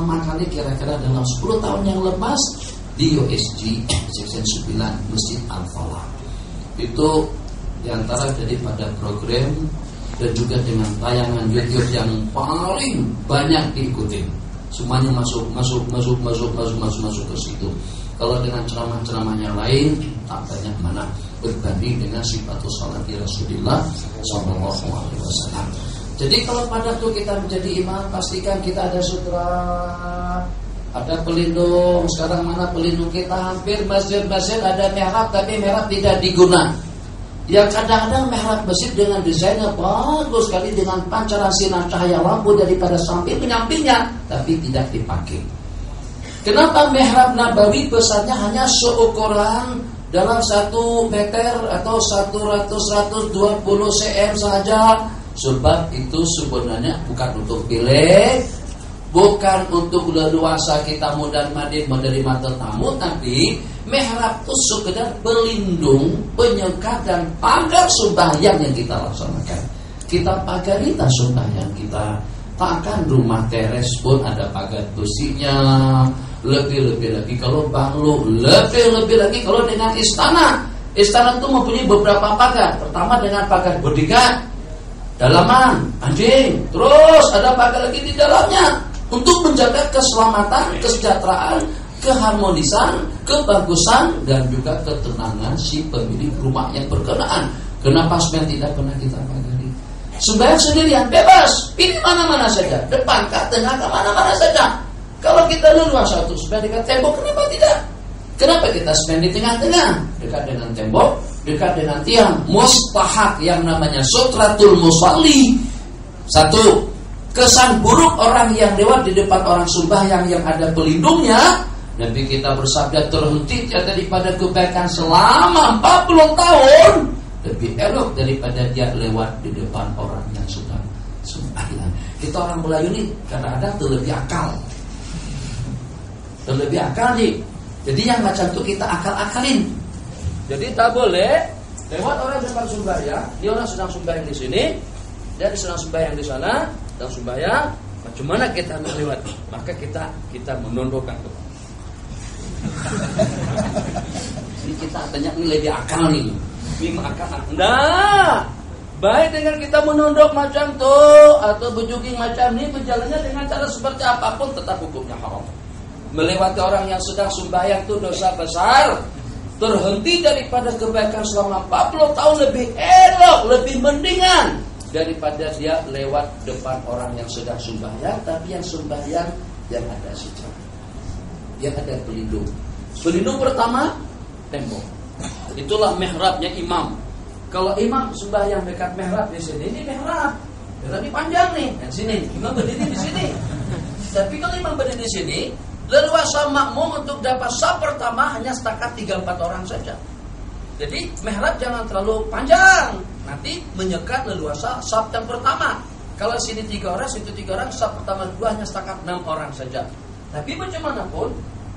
pertama kali kira-kira dalam 10 tahun yang lepas di USG Section 9 Masjid Al-Falah. Itu diantara daripada program dan juga dengan tayangan YouTube yang paling banyak diikuti. Semuanya masuk ke situ. Kalau dengan ceramah-ceramahnya lain tak banyak mana berbanding dengan sifatus salati Rasulullah sallallahu alaihi wasallam. Jadi kalau pada itu kita menjadi imam, pastikan kita ada sutra, ada pelindung. Sekarang mana pelindung kita? Hampir masjid-masjid ada mihrab, tapi mihrab tidak digunakan. Ya kadang-kadang mihrab masjid dengan desainnya bagus sekali, dengan pancaran sinar cahaya lampu daripada samping penyampingnya, tapi tidak dipakai. Kenapa mihrab Nabawi besarnya hanya seukuran dalam 1 meter atau 120 cm saja? Sebab itu sebenarnya bukan untuk bilik, bukan untuk leluasa kita mudahn madin menerima tetamu, tapi mihrab itu sekedar pelindung, penyekat dan pagar sembahyang yang kita laksanakan. Kita pagari tak sembahyang kita. Takkan rumah teres pun ada pagar besinya. Lebih-lebih lagi kalau banglo, lebih-lebih lagi kalau dengan istana. Istana itu mempunyai beberapa pagar. Pertama dengan pagar bodyguard, dalaman, anjing. Terus ada pagar lagi di dalamnya untuk menjaga keselamatan, kesejahteraan, keharmonisan, kebagusan dan juga ketenangan si pemilik rumah yang berkenaan. Kenapa sebenarnya tidak pernah kita pagari? Sembahyang sendirian bebas, pilih mana-mana saja, depan, ke tengah, ke mana-mana saja. Kalau kita leluasa untuk sebenarnya dekat tembok, kenapa tidak? Kenapa kita sebenarnya di tengah-tengah, dekat dengan tembok, dekat dengan tiang? Mustahak yang namanya sutratul musalli. 1. Kesan buruk orang yang lewat di depan orang sembahyang yang ada pelindungnya. Nabi kita bersabda terhenti daripada kebaikan selama 40 tahun lebih elok daripada dia lewat di depan orang yang sudah sembahyang. Kita orang Melayu ini kadang-kadang terlebih akal. Terlebih akal nih. Jadi yang macam itu kita akal-akalin. Jadi tak boleh lewat orang depan sembahyang, dia orang sedang sembahyang di sini, dia sedang sembahyang di sana, sedang sembahyang. Macam mana kita melewat? Maka kita menundukkan itu. Jadi kita tanya ini lebih akal nih. Ini akal. Nah, baik dengan kita menunduk macam tu atau berjogging macam ni, berjalannya dengan cara seperti apapun tetap hukumnya haram. Melewati orang yang sedang sembahyang itu dosa besar. Terhenti daripada kebaikan selama 40 tahun lebih elok, lebih mendingan daripada dia lewat depan orang yang sedang sembahyang, tapi yang sembahyang yang ada sejarah, yang ada pelindung. Pelindung pertama tembok. Itulah mihrabnya imam. Kalau imam sembahyang dekat mihrab di sini, ini mihrab. Tapi panjang nih, dan sini imam berdiri di sini. Tapi kalau imam berdiri di sini, leluasa makmum untuk dapat saf pertama hanya setakat 3-4 orang saja. Jadi mihrab jangan terlalu panjang, nanti menyekat leluasa saf yang pertama. Kalau sini 3 orang, situ 3 orang, saf pertama 2 hanya setakat 6 orang saja. Tapi bagaimanapun,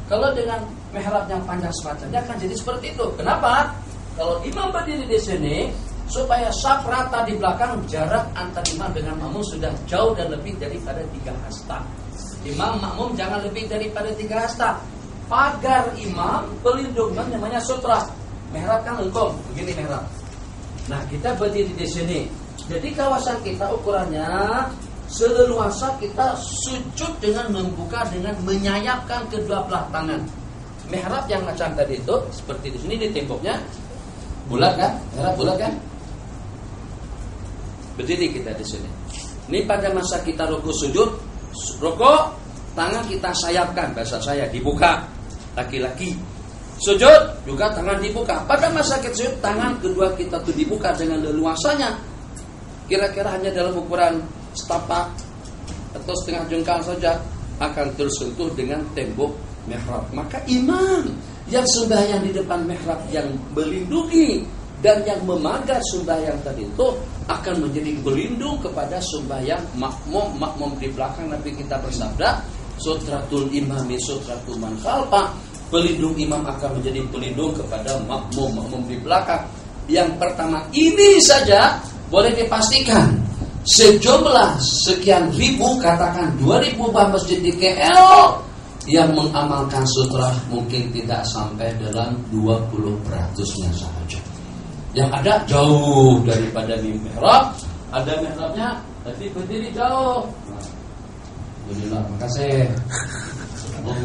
kalau dengan mihrab yang panjang semacamnya akan jadi seperti itu. Kenapa? Kalau imam berdiri di sini, supaya saf rata di belakang, jarak antara imam dengan makmum sudah jauh dan lebih daripada 3 hasta. Imam makmum jangan lebih daripada 3 hasta. Pagar imam, pelindungan namanya sutra. Mihrab kan lengkung, begini mihrab. Nah, kita berdiri di sini. Jadi kawasan kita ukurannya seleluasa kita sujud dengan membuka, dengan menyayapkan kedua belah tangan. Mihrab yang macam tadi itu seperti di sini di temboknya bulat kan? Mihrab bulat kan? Berdiri kita di sini. Ini pada masa kita rukuk sujud, rukuk, tangan kita sayapkan, bahasa saya dibuka, laki-laki. Sujud juga tangan dibuka. Pada masa kita sujud, tangan kedua kita tuh dibuka dengan leluasanya. Kira-kira hanya dalam ukuran setapak atau setengah jengkal saja akan tersentuh dengan tembok mihrab. Maka imam yang sembahyang di depan mihrab yang melindungi dan yang memagar sembahyang tadi itu akan menjadi pelindung kepada sembahyang makmum di belakang. Nabi kita bersabda, sutratul imami sutratul man khalfa. Pelindung imam akan menjadi pelindung kepada makmum di belakang. Yang pertama ini saja boleh dipastikan sejumlah sekian ribu, katakan 2000 buah masjid di KL yang mengamalkan sutra mungkin tidak sampai dalam 20%-nya saja. Yang ada jauh daripada di mihrab, ada mihrabnya tapi berdiri jauh. Alhamdulillah, makasih.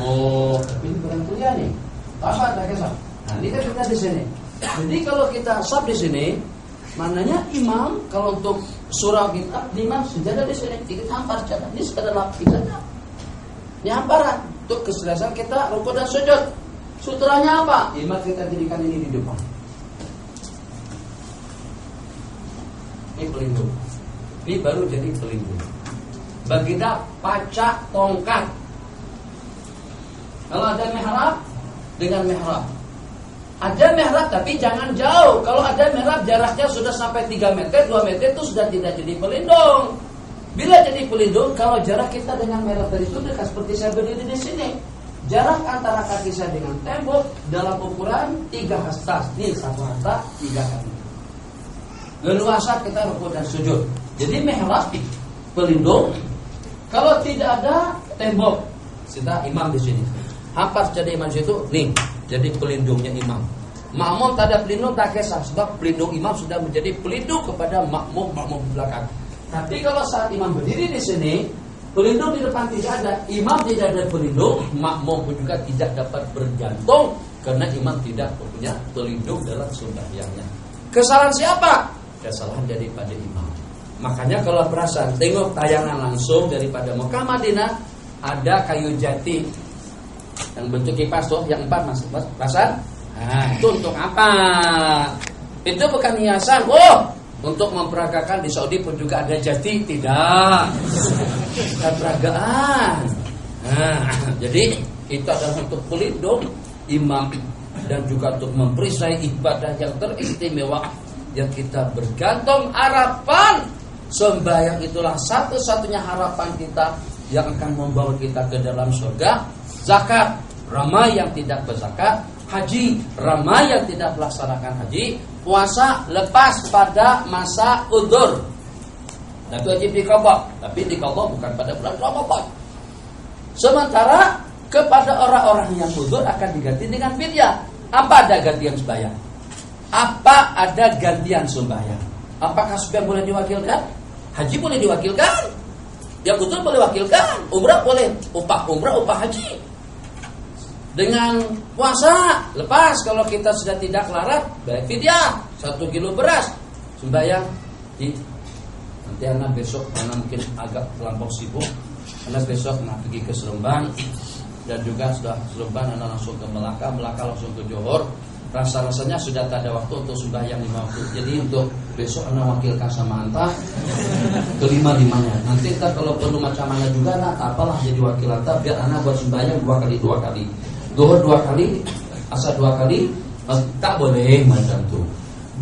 Oh, tapi ini bukan kuliah nih. Apa tak kisah? Nah, ini kan kita di sini. Jadi kalau kita sab di sini, maknanya imam kalau untuk surah kita, imam sejadah di sini, kita hampar jadah. Ini sekadar lapikanya. Ini hamparan untuk keseriusan kita rukuk dan sujud. Sutranya apa? Imam kita dirikan ini di depan. Ini pelindung. Ini baru jadi pelindung. Baginda pacak tongkat. Kalau ada mihrab dengan mihrab. Ada mihrab tapi jangan jauh. Kalau ada mihrab jaraknya sudah sampai 3 meter, 2 meter itu sudah tidak jadi pelindung. Bila jadi pelindung, kalau jarak kita dengan mihrab dari itu dekat seperti saya berdiri di sini. Jarak antara kaki saya dengan tembok dalam ukuran 3 hasta. Ini 1 hasta 3 kali. Leluasa kita rukuk dan sujud. Jadi mihrab pelindung. Kalau tidak ada tembok, kita imam di sini. Hampar jadi imam itu, nih, jadi pelindungnya imam. Makmum tak ada pelindung tak kisah, sebab pelindung imam sudah menjadi pelindung kepada makmum belakang. Tapi kalau saat imam berdiri di sini, pelindung di depan tidak ada, imam tidak ada pelindung, makmum pun juga tidak dapat bergantung karena imam tidak punya pelindung dalam sembahyangnya. Kesalahan siapa? Kesalahan daripada imam. Makanya kalau perasaan tengok tayangan langsung daripada Mekah Madinah, ada kayu jati yang bentuk kipas tuh, yang 4 mas, pasang. Nah, itu untuk apa? Itu bukan hiasan. Oh, untuk memperagakan di Saudi pun juga ada jati, tidak. Bukan peragaan. Nah, jadi itu adalah untuk pelindung imam dan juga untuk memperisai ibadah yang teristimewa yang kita bergantung harapan. Sembahyang itulah satu-satunya harapan kita yang akan membawa kita ke dalam surga. Zakat, ramai yang tidak berzakat. Haji, ramai yang tidak melaksanakan haji. Puasa lepas pada masa udzur. Dan itu wajib diqadha, tapi diqadha bukan pada bulan Ramadan. Sementara kepada orang-orang yang udzur akan diganti dengan fidyah. Apa ada gantian sembahyang? Apa ada gantian sembahyang? Apakah sembahyang boleh diwakilkan? Haji boleh diwakilkan. Yang udzur boleh wakilkan. Umrah boleh. Upah umrah, upah haji. Dengan puasa lepas kalau kita sudah tidak larat, baik fidyah 1 kilo beras. Sembahyang nanti anak besok, anak mungkin agak terlampau sibuk. Anak besok anak pergi ke Seremban. Dan juga sudah Seremban anak langsung ke Melaka langsung ke Johor. Rasa-rasanya sudah tak ada waktu untuk sembahyang 5 waktu. Jadi untuk besok anak wakilkan sama anta kelima-limanya. Nanti kita kalau perlu macam mana juga anak apalah jadi wakil anta biar anak buat sembahyang 2 kali. Zuhur 2 kali, asar 2 kali, tak boleh macam itu.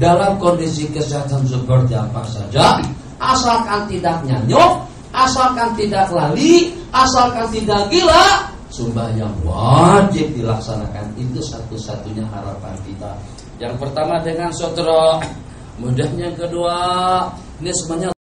Dalam kondisi kesehatan seperti apa saja, asalkan tidak nyanyuk, asalkan tidak lali, asalkan tidak gila, sembahyang wajib dilaksanakan. Itu satu-satunya harapan kita. Yang pertama dengan sutra, mudahnya kedua, ini semuanya